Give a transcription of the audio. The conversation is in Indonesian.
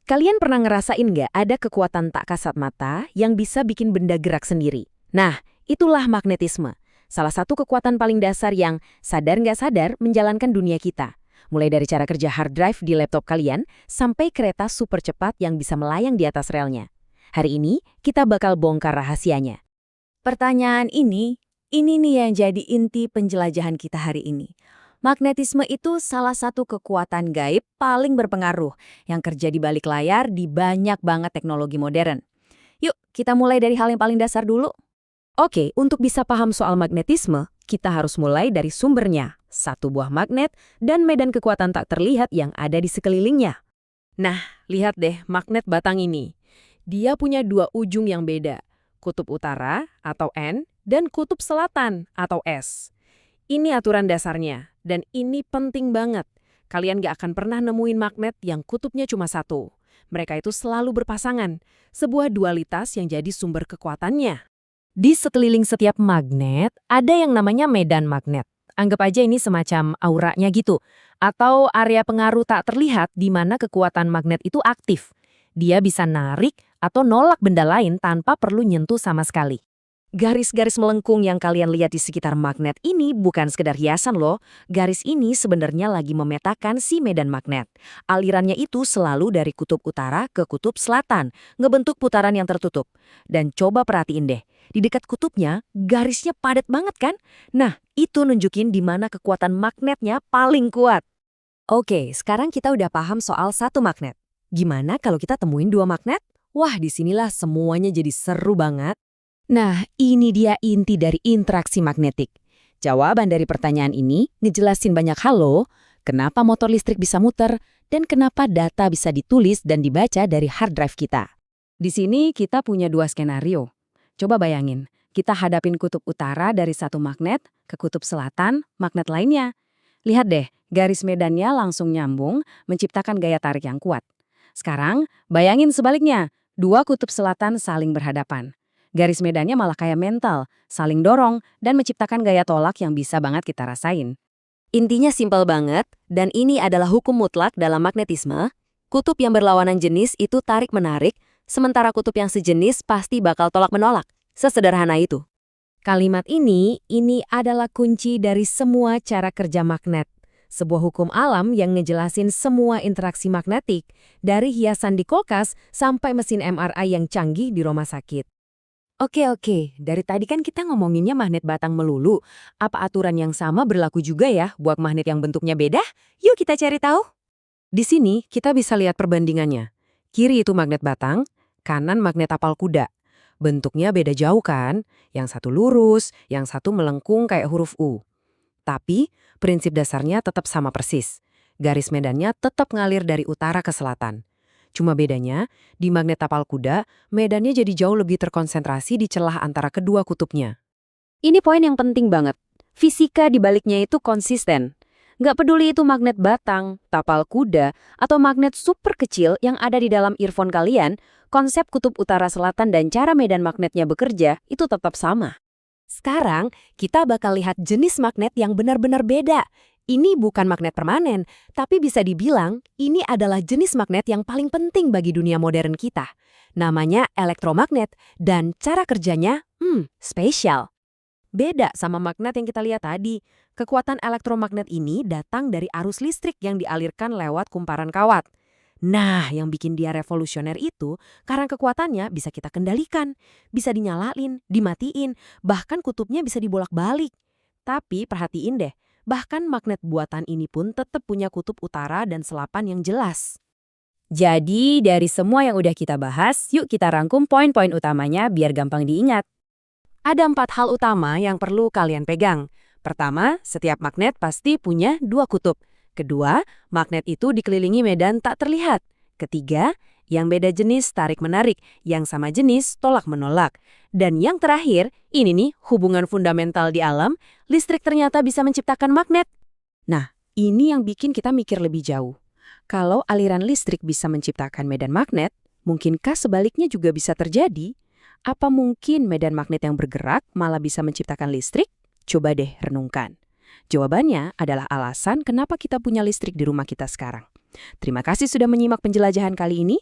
Kalian pernah ngerasain nggak ada kekuatan tak kasat mata yang bisa bikin benda gerak sendiri? Nah, itulah magnetisme. Salah satu kekuatan paling dasar yang sadar nggak sadar menjalankan dunia kita. Mulai dari cara kerja hard drive di laptop kalian, sampai kereta super cepat yang bisa melayang di atas relnya. Hari ini, kita bakal bongkar rahasianya. Pertanyaan ini nih yang jadi inti penjelajahan kita hari ini. Magnetisme itu salah satu kekuatan gaib paling berpengaruh yang kerja di balik layar di banyak banget teknologi modern. Yuk, kita mulai dari hal yang paling dasar dulu. Oke, untuk bisa paham soal magnetisme, kita harus mulai dari sumbernya, satu buah magnet dan medan kekuatan tak terlihat yang ada di sekelilingnya. Nah, lihat deh magnet batang ini. Dia punya dua ujung yang beda, kutub utara atau N dan kutub selatan atau S. Ini aturan dasarnya, dan ini penting banget. Kalian gak akan pernah nemuin magnet yang kutubnya cuma satu. Mereka itu selalu berpasangan, sebuah dualitas yang jadi sumber kekuatannya. Di sekeliling setiap magnet, ada yang namanya medan magnet. Anggap aja ini semacam auranya gitu, atau area pengaruh tak terlihat di mana kekuatan magnet itu aktif. Dia bisa narik atau nolak benda lain tanpa perlu nyentuh sama sekali. Garis-garis melengkung yang kalian lihat di sekitar magnet ini bukan sekedar hiasan loh. Garis ini sebenarnya lagi memetakan si medan magnet. Alirannya itu selalu dari kutub utara ke kutub selatan, ngebentuk putaran yang tertutup. Dan coba perhatiin deh, di dekat kutubnya garisnya padat banget kan? Nah, itu nunjukin di mana kekuatan magnetnya paling kuat. Oke, sekarang kita udah paham soal satu magnet. Gimana kalau kita temuin dua magnet? Wah, disinilah semuanya jadi seru banget. Nah, ini dia inti dari interaksi magnetik. Jawaban dari pertanyaan ini ngejelasin banyak hal loh. Kenapa motor listrik bisa muter, dan kenapa data bisa ditulis dan dibaca dari hard drive kita. Di sini kita punya dua skenario. Coba bayangin, kita hadapin kutub utara dari satu magnet ke kutub selatan, magnet lainnya. Lihat deh, garis medannya langsung nyambung, menciptakan gaya tarik yang kuat. Sekarang, bayangin sebaliknya, dua kutub selatan saling berhadapan. Garis medannya malah kayak mental, saling dorong, dan menciptakan gaya tolak yang bisa banget kita rasain. Intinya simpel banget, dan ini adalah hukum mutlak dalam magnetisme. Kutub yang berlawanan jenis itu tarik-menarik, sementara kutub yang sejenis pasti bakal tolak-menolak. Sesederhana itu. Kalimat ini adalah kunci dari semua cara kerja magnet. Sebuah hukum alam yang ngejelasin semua interaksi magnetik, dari hiasan di kulkas sampai mesin MRI yang canggih di rumah sakit. Oke, dari tadi kan kita ngomonginnya magnet batang melulu. Apa aturan yang sama berlaku juga ya buat magnet yang bentuknya beda? Yuk kita cari tahu. Di sini kita bisa lihat perbandingannya. Kiri itu magnet batang, kanan magnet tapal kuda. Bentuknya beda jauh kan? Yang satu lurus, yang satu melengkung kayak huruf U. Tapi prinsip dasarnya tetap sama persis. Garis medannya tetap ngalir dari utara ke selatan. Cuma bedanya, di magnet tapal kuda, medannya jadi jauh lebih terkonsentrasi di celah antara kedua kutubnya. Ini poin yang penting banget. Fisika di baliknya itu konsisten. Nggak peduli itu magnet batang, tapal kuda, atau magnet super kecil yang ada di dalam earphone kalian, konsep kutub utara selatan dan cara medan magnetnya bekerja itu tetap sama. Sekarang, kita bakal lihat jenis magnet yang benar-benar beda. Ini bukan magnet permanen, tapi bisa dibilang ini adalah jenis magnet yang paling penting bagi dunia modern kita. Namanya elektromagnet, dan cara kerjanya, spesial. Beda sama magnet yang kita lihat tadi. Kekuatan elektromagnet ini datang dari arus listrik yang dialirkan lewat kumparan kawat. Nah, yang bikin dia revolusioner itu, karena kekuatannya bisa kita kendalikan, bisa dinyalain, dimatiin, bahkan kutubnya bisa dibolak-balik. Tapi perhatiin deh, bahkan magnet buatan ini pun tetap punya kutub utara dan selatan yang jelas. Jadi, dari semua yang udah kita bahas, yuk kita rangkum poin-poin utamanya biar gampang diingat. Ada 4 hal utama yang perlu kalian pegang. Pertama, setiap magnet pasti punya dua kutub. Kedua, magnet itu dikelilingi medan tak terlihat. Ketiga, yang beda jenis tarik-menarik, yang sama jenis tolak-menolak. Dan yang terakhir, ini nih hubungan fundamental di alam, listrik ternyata bisa menciptakan magnet. Nah, ini yang bikin kita mikir lebih jauh. Kalau aliran listrik bisa menciptakan medan magnet, mungkinkah sebaliknya juga bisa terjadi? Apa mungkin medan magnet yang bergerak malah bisa menciptakan listrik? Coba deh renungkan. Jawabannya adalah alasan kenapa kita punya listrik di rumah kita sekarang. Terima kasih sudah menyimak penjelajahan kali ini.